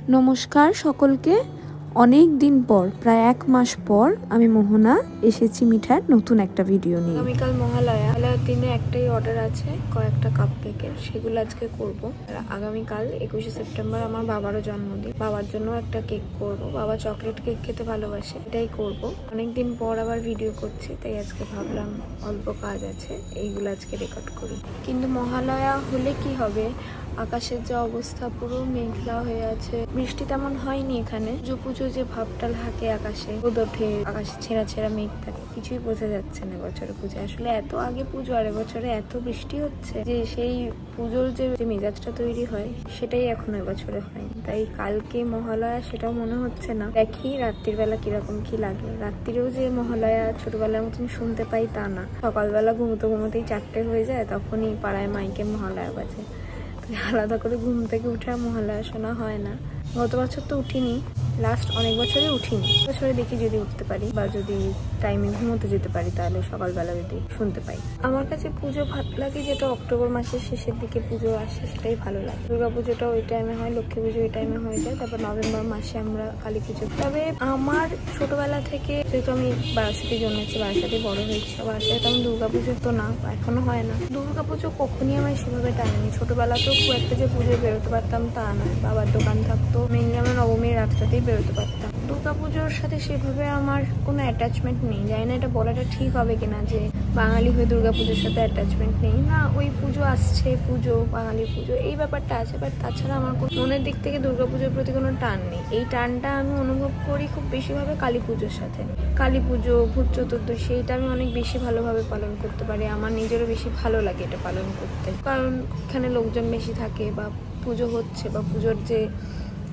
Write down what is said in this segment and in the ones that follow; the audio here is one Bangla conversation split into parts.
নমস্কার সকলকে। অনেক দিন পর, প্রায় 1 মাস পর আমি মোহনা এসেছি মিঠার নতুন একটা ভিডিও নিয়ে। আগামীকাল মহালয়ার দিনে একটাই অর্ডার আছে, কয়েকটা কাপ কেকের, সেগুলো আজকে করব। আগামীকাল 21শে সেপ্টেম্বর আমার বাবারও জন্মদিন, বাবার জন্য একটা কেক করব। বাবা চকলেট কেক খেতে ভালোবাসে, এটাই করব। অনেকদিন পর আবার ভিডিও করছি, তাই আজকে ভাবলাম অল্প কাজ আছে, এইগুলো আজকে রেকর্ড করি। কিন্তু মহালয়া হলে কি হবে, আকাশের যে অবস্থা পুরো মেঘলা হয়ে আছে, বৃষ্টি তেমন হয়নি এখানে। পুজো যে ভাবটা থাকে আকাশে, রোদ ওঠে, আকাশে ছেঁড়া ছেঁড়া মেঘ থাকে, কিছুই বোঝা যাচ্ছে না এবছরে পুজো। আসলে এত আগে পুজো আর এবছরে এত বৃষ্টি হচ্ছে যে সেই পুজোর যে মেজাজটা তৈরি হয় সেটাই এখন এবছরে হয়নি। তাই কালকে মহালয়া সেটাও মনে হচ্ছে না। দেখি রাত্রির বেলা কিরকম কি লাগে। রাত্রিরেও যে মহালয়া ছোটবেলার মতন শুনতে পাই তা না, সকালবেলা ঘুমোতে ঘুমোতেই 4টে হয়ে যায়, তখনই পাড়ায় মাইকে মহালয়া বাজে। আলাদা করে ঘুম থেকে উঠে মহালয়া শোনা হয় না। গত বছর তো উঠিনি, লাস্ট অনেক বছরে উঠিনি। বছরে দেখি যদি উঠতে পারি বা যদি টাইমে ঘুমোতে যেতে পারি, তাহলে সকালবেলা যদি শুনতে পাই। আমার কাছে পুজো ভালো লাগে যেটা অক্টোবর মাসের শেষের দিকে পুজো আসে, সেটাই ভালো লাগে। দুর্গা পুজোটা ওই টাইমে হয়, লক্ষ্মী পুজো ওই টাইমে হয়ে যায়, তারপর নভেম্বর মাসে আমরা কালী পুজো। তবে আমার ছোটবেলা থেকে, যেহেতু আমি বারাসাতে জন্মেছি, বারাসাতে বড় হয়েছি, বারাসাতে তেমন দুর্গা পুজো তো না, এখনো হয় না। দুর্গা পুজো কখনই আমার সেভাবে টানেনি। ছোটবেলাতেও খুব একটা যে পুজোয় বেরোতে পারতাম তা নয়, বাবার দোকান থাকতো, মেনলি আমরা নবমীর রাতটাতেই বেরোতে পারতাম। দুর্গা পুজোর সাথে সেভাবে আমার কোনো অ্যাটাচমেন্ট নেই। জানি না এটা বলাটা ঠিক হবে কিনা যে বাঙালি হয়ে দুর্গা পুজোর সাথে অ্যাটাচমেন্ট নেই। না, ওই পুজো আসছে, পুজো বাঙালি পুজো এই ব্যাপারটা আছে, বাট তাছাড়া আমার মনের দিক থেকে দুর্গা পুজোর প্রতি কোনো টান নেই। এই টানটা আমি অনুভব করি খুব বেশিভাবে কালী পুজোর সাথে। কালী পুজো, ভূত চতুর্দশী, এটা আমি অনেক বেশি ভালোভাবে পালন করতে পারি। আমার নিজেরও বেশি ভালো লাগে এটা পালন করতে, কারণ এখানে লোকজন বেশি থাকে বা পুজো হচ্ছে বা পুজোর যে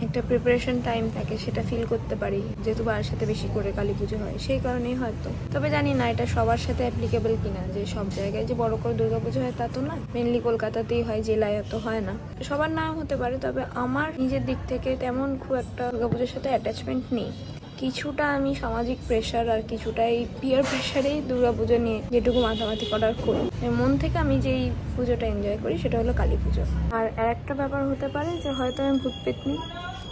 একটা প্রিপারেশন টাইম থাকে সেটা ফিল করতে পারি, যেহেতু বাবার সাথে বেশি করে কালী পুজো হয়, সেই কারণেই হয়তো। তবে জানি না এটা সবার সাথে অ্যাপ্লিকেবল কিনা, যে সব জায়গায় যে বড় করে দুর্গা পুজো হয় তা তো না। মেনলি কলকাতাতেই হয়, জেলায় এত হয় না। সবার নাও হতে পারে, তবে আমার নিজের দিক থেকে তেমন খুব একটা দুর্গা পুজোর সাথে অ্যাটাচমেন্ট নেই। কিছুটা আমি সামাজিক প্রেশার আর কিছুটাই পিয়ার প্রেশারেই দুর্গাপুজো নিয়ে যেটুকু মাতামাতি করার করি। মন থেকে আমি যেই পুজোটা এনজয় করি সেটা হলো কালী পুজো। আর একটা ব্যাপার হতে পারে যে হয়তো আমি ভূত পেতনি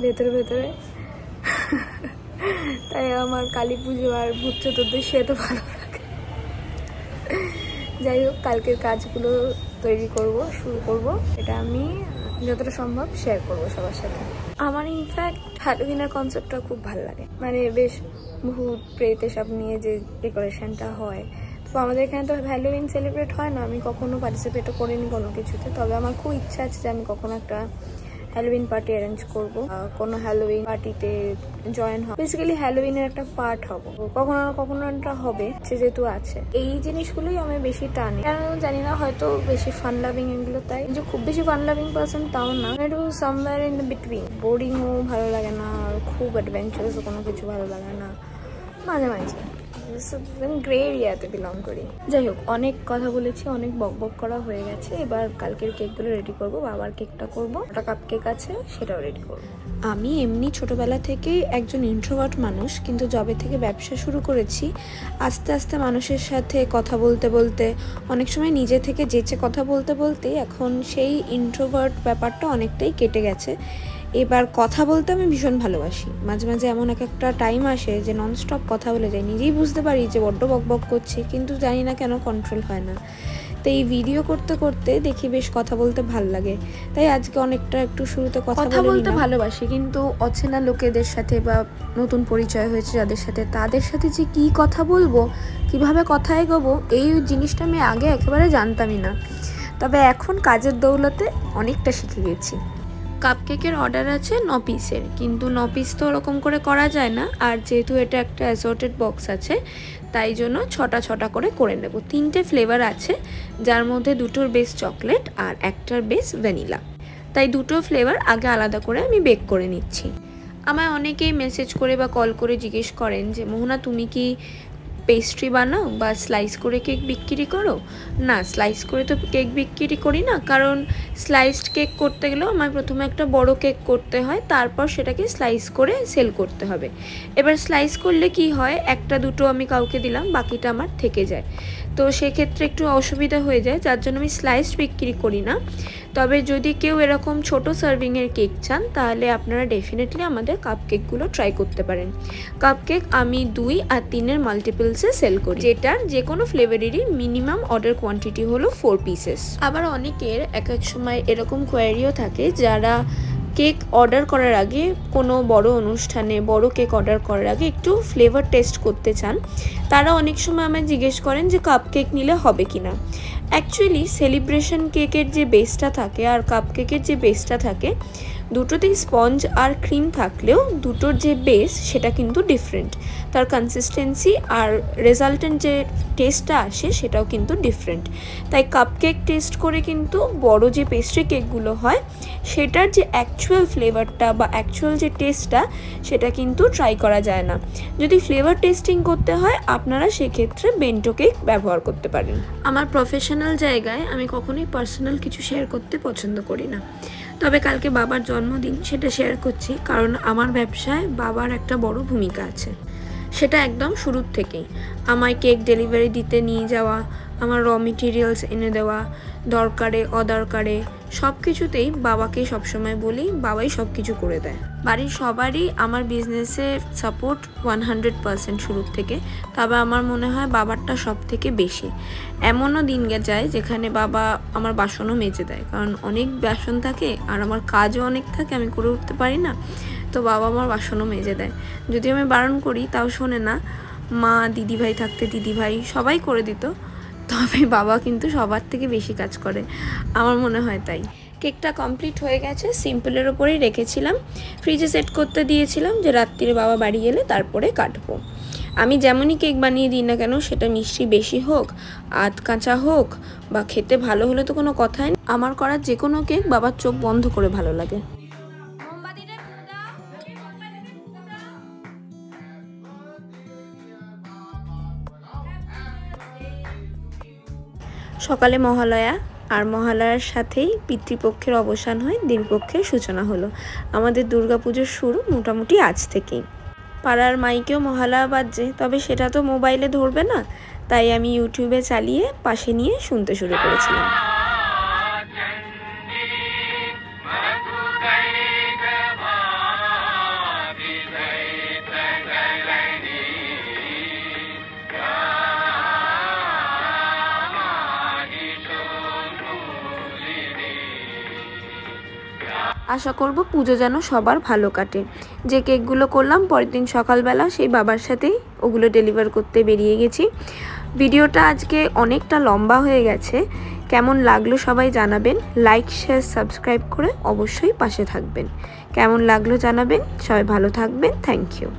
ভেতরে ভেতরে, তাই আমার কালী পুজো আর ভূত চতুর্দশী এত ভালো লাগে। যাই হোক, কালকের কাজগুলো তৈরি করব, শুরু করব, এটা আমি যতটা সম্ভব শেয়ার করবো সবার সাথে। আমার ইনফ্যাক্ট হ্যালোউইনের কনসেপ্টটা খুব ভালো লাগে, মানে বেশ ভূত প্রেত এসব নিয়ে যে ডেকোরেশনটা হয়। তো আমাদের এখানে তো হ্যালোউইন সেলিব্রেট হয় না, আমি কখনো পার্টিসিপেটও করিনি কোনো কিছুতে। তবে আমার খুব ইচ্ছা আছে যে আমি কখনো একটা হ্যালোউইন পার্টি অ্যারেঞ্জ করবো, কোনো হ্যালোউইন পার্টিতে জয়েন হবো, বেসিক্যালি হ্যালোউইনের একটা পার্ট হবো, কখনো না কখনো একটা হবে, যেহেতু আছে। এই জিনিসগুলোই আমি বেশি টানি, কেন জানি না, হয়তো বেশি ফান লাভিং এগুলো, তাই যে খুব বেশি ফান লাভিং পার্সন তাও না, একটু সামওয়্যার ইন দ্য বিটুইন। বোরিংও ভালো লাগে না, আর খুব অ্যাডভেঞ্চারাসও কোনো কিছু ভালো লাগে না, মাঝে মাঝে গ্রে এরিয়াতে বিলং করি। যাই হোক, অনেক কথা বলেছি, অনেক বকবক করা হয়ে গেছে। এবার কালকের কেকগুলো রেডি করবো। বাবার কেকটা করবো, একটা কাপ কেক আছে সেটাও রেডি করবো। আমি এমনি ছোটবেলা থেকেই একজন ইন্ট্রোভার্ট মানুষ, কিন্তু যবে থেকে ব্যবসা শুরু করেছি, আস্তে আস্তে মানুষের সাথে কথা বলতে বলতে, অনেক সময় নিজে থেকে যেচে কথা বলতে বলতে এখন সেই ইন্ট্রোভার্ট ব্যাপারটা অনেকটাই কেটে গেছে। এবার কথা বলতে আমি ভীষণ ভালোবাসি। মাঝে মাঝে এমন একটা টাইম আসে যে ননস্টপ কথা বলে যাই, নিজেই বুঝতে পারি যে বড্ড বকবক করছি, কিন্তু জানি না কেন কন্ট্রোল হয় না। তো এই ভিডিও করতে করতে দেখি বেশ কথা বলতে ভাল লাগে, তাই আজকে অনেকটা একটু শুরুতে কথা বলতে ভালোবাসি। কিন্তু অচেনা লোকেদের সাথে বা নতুন পরিচয় হয়েছে যাদের সাথে, তাদের সাথে যে কি কথা বলবো, কিভাবে কথা এগোবো, এই জিনিসটা আমি আগে একেবারে জানতামই না। তবে এখন কাজের দৌলতে অনেকটা শিখে গেছি। কাপকেকের অর্ডার আছে 9 পিসের, কিন্তু 9 পিস তো ওরকম করে করা যায় না, আর যেহেতু এটা একটা অ্যাসর্টেড বক্স আছে, তাই জন্য 6টা করে নেব। 3টে ফ্লেভার আছে, যার মধ্যে 2টোর বেস চকলেট আর একটার বেস ভ্যানিলা। তাই 2টো ফ্লেভার আগে আলাদা করে আমি বেক করে নিচ্ছি। আমায় অনেকেই মেসেজ করে বা কল করে জিজ্ঞেস করেন যে মোহনা, তুমি কি পেস্ট্রি বানাও বা স্লাইস করে কেক বিক্রি করো? না, স্লাইস করে তো কেক বিক্রি করি না, কারণ স্লাইসড কেক করতে গেলেও আমার প্রথমে একটা বড় কেক করতে হয়, তারপর সেটাকে স্লাইস করে সেল করতে হবে। এবার স্লাইস করলে কি হয়, একটা দুটো আমি কাউকে দিলাম, বাকিটা আমার থেকে যায়। তো সেক্ষেত্রে একটু অসুবিধা হয়ে যায়, যার জন্য আমি স্লাইস বিক্রি করি না। তবে যদি কেউ এরকম ছোট সার্ভিংয়ের কেক চান তাহলে আপনারা ডেফিনেটলি আমাদের কাপকেকগুলো ট্রাই করতে পারেন। কাপকেক আমি 2 আর 3-এর মাল্টিপলসে সেল করি, যেটার যে কোনো ফ্লেভারেরই মিনিমাম অর্ডার কোয়ান্টিটি হলো 4 পিসেস। আবার অনেকের এক এক সময় এরকম কোয়ারিও থাকে যারা কেক অর্ডার করার আগে কোনো বড় অনুষ্ঠানে বড় কেক অর্ডার করার আগে একটু ফ্লেভার টেস্ট করতে চান। তারা অনেক সময় আমায় জিজ্ঞেস করেন যে কাপকেক নিলে হবে কি না। অ্যাকচুয়ালি সেলিব্রেশন কেকের যে বেসটা থাকে আর কাপকেকের যে বেসটা থাকে, দুটোতেই স্পঞ্জ আর ক্রিম থাকলেও দুটোর যে বেস সেটা কিন্তু ডিফারেন্ট। তার কনসিস্টেন্সি আর রেজাল্টেন্ট যে টেস্টটা আসে সেটাও কিন্তু ডিফারেন্ট। তাই কাপকেক টেস্ট করে কিন্তু বড় যে পেস্ট্রি কেকগুলো হয় সেটার যে অ্যাকচুয়াল ফ্লেভারটা বা অ্যাকচুয়াল যে টেস্টটা সেটা কিন্তু ট্রাই করা যায় না। যদি ফ্লেভার টেস্টিং করতে হয় আপনারা সেক্ষেত্রে বেন্টো কেক ব্যবহার করতে পারেন। আমার প্রফেশনাল জায়গায় আমি কখনোই পার্সোনাল কিছু শেয়ার করতে পছন্দ করি না। তবে কালকে বাবার জন্মদিন, সেটা শেয়ার করছি কারণ আমার ব্যবসায় বাবার একটা বড় ভূমিকা আছে। সেটা একদম শুরুর থেকেই আমায় কেক ডেলিভারি দিতে নিয়ে যাওয়া, আমার র মেটেরিয়ালস এনে দেওয়া, দরকারে অদরকারে সব কিছুতেই বাবাকে সবসময় বলি, বাবাই সব কিছু করে দেয়। বাড়ির সবারই আমার বিজনেসে সাপোর্ট 100% শুরুর থেকে, তবে আমার মনে হয় বাবারটা সব থেকে বেশি। এমনও দিন যায় যেখানে বাবা আমার বাসনও মেজে দেয়, কারণ অনেক বাসন থাকে আর আমার কাজও অনেক থাকে, আমি করে উঠতে পারি না। তো বাবা আমার বাসনও মেজে দেয়, যদি আমি বারণ করি তাও শোনে না। মা দিদিভাই থাকতে দিদিভাই সবাই করে দিত, তবে বাবা কিন্তু সবার থেকে বেশি কাজ করে, আমার মনে হয় তাই। কেকটা কমপ্লিট হয়ে গেছে, সিম্পলের ওপরেই রেখেছিলাম, ফ্রিজে সেট করতে দিয়েছিলাম যে রাত্রিরে বাবা বাড়ি এলে তারপরে কাটবো। আমি যেমনই কেক বানিয়ে দিই না কেন, সেটা মিষ্টি বেশি হোক আধ কাঁচা হোক বা খেতে ভালো হলে তো কোনো কথাই নেই, আমার করা যে কোনো কেক বাবার চোখ বন্ধ করে ভালো লাগে। সকালে মহালয়া, আর মহালয়ার সাথেই পিতৃপক্ষের অবসান হয়, দেবীপক্ষের সূচনা হলো। আমাদের দুর্গাপুজোর শুরু মোটামুটি আজ থেকেই। পাড়ার মাইকেও মহালয়া বাজছে, তবে সেটা তো মোবাইলে ধরবে না, তাই আমি ইউটিউবে চালিয়ে পাশে নিয়ে শুনতে শুরু করেছিলাম। আশা করব পুজো যেন সবার ভালো কাটে। যে কেকগুলো করলাম পরের দিন সকালবেলা সেই বাবার সাথেই ওগুলো ডেলিভার করতে বেরিয়ে গেছি। ভিডিওটা আজকে অনেকটা লম্বা হয়ে গেছে, কেমন লাগলো সবাই জানাবেন। লাইক শেয়ার সাবস্ক্রাইব করে অবশ্যই পাশে থাকবেন। কেমন লাগলো জানাবেন। সবাই ভালো থাকবেন। Thank you.